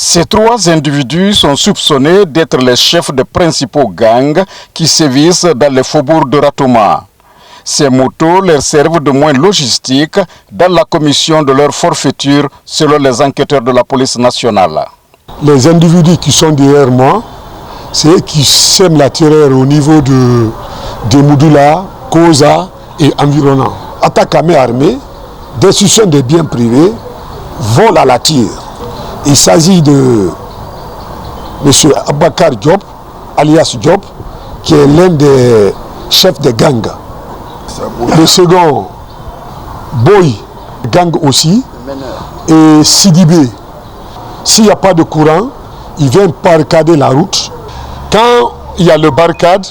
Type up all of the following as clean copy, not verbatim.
Ces trois individus sont soupçonnés d'être les chefs des principaux gangs qui sévissent dans les faubourgs de Ratouma. Ces motos leur servent de moyens logistiques dans la commission de leur forfaiture selon les enquêteurs de la police nationale. Les individus qui sont derrière moi, c'est eux qui sèment la terreur au niveau de Moudoula, Koza et environnant. Attaque à main armée, destruction des biens privés, vol à la tire. Il s'agit de M. Abakar Diop, alias Diop, qui est l'un des chefs des gangs. Le second, Boy, gang aussi, et Sidibé. S'il n'y a pas de courant, il vient barricader la route. Quand il y a le barricade,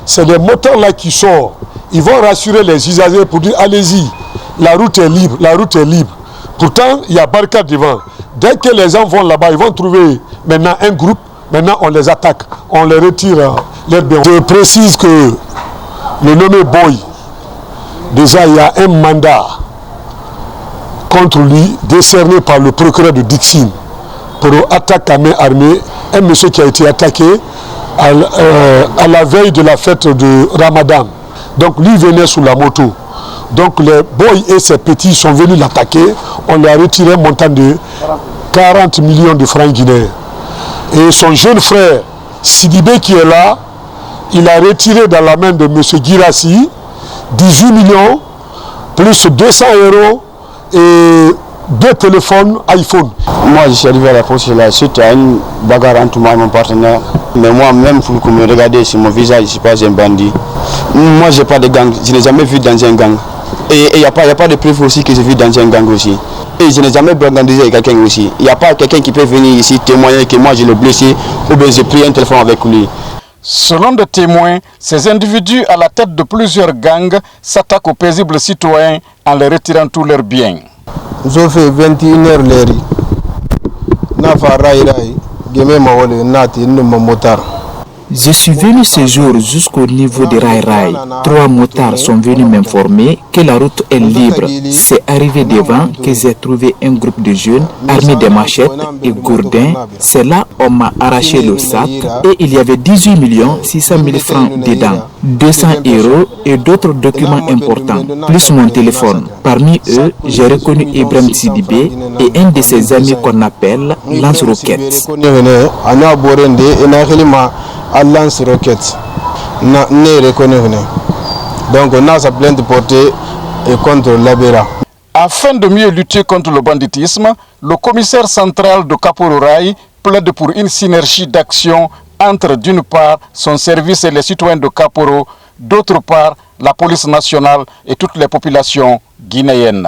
c'est les moteurs là qui sortent. Ils vont rassurer les usagers pour dire allez-y, la route est libre, la route est libre. Pourtant, il y a barricade devant. Dès que les gens vont là-bas, ils vont trouver maintenant un groupe. Maintenant, on les attaque, on les retire leurs biens. Je précise que le nommé Boy, déjà il y a un mandat contre lui décerné par le procureur de Dixine pour attaque à main armée. Un monsieur qui a été attaqué à la veille de la fête de Ramadan. Donc lui venait sous la moto. Donc les boys et ses petits sont venus l'attaquer. On lui a retiré un montant de 40 millions de francs guinéens. Et son jeune frère, Sidibé qui est là, il a retiré dans la main de M. Girassi 18 millions, plus 200 € et 2 téléphones iPhone. Moi, je suis arrivé à la poste là, suite à une bagarre entre moi et mon partenaire. Mais moi-même, vous me regardez sur mon visage, je ne suis pas un bandit. Moi, je n'ai pas de gang, je n'ai jamais vu dans un gang. Et il n'y a pas de preuve aussi que j'ai vu dans un gang aussi. Et je n'ai jamais brandisé quelqu'un aussi. Il n'y a pas quelqu'un qui peut venir ici témoigner que moi je l'ai blessé ou bien j'ai pris un téléphone avec lui. Selon des témoins, ces individus à la tête de plusieurs gangs s'attaquent aux paisibles citoyens en leur retirant tous leurs biens. J'ai fait 21h l'air. Je suis venu ce jour jusqu'au niveau de Rai Rai. 3 motards sont venus m'informer que la route est libre. C'est arrivé devant que j'ai trouvé un groupe de jeunes armés de machettes et gourdins. C'est là on m'a arraché le sac et il y avait 18 600 000 francs dedans, 200 € et d'autres documents importants, plus mon téléphone. Parmi eux, j'ai reconnu Ibrahim Sidibé et un de ses amis qu'on appelle Lance-Roquettes. Lance-Roquettes. Donc on a sa plainte portée contre l'Abera. Afin de mieux lutter contre le banditisme, le commissaire central de Kapororaï plaide pour une synergie d'action entre d'une part son service et les citoyens de Kaporo, d'autre part la police nationale et toutes les populations guinéennes.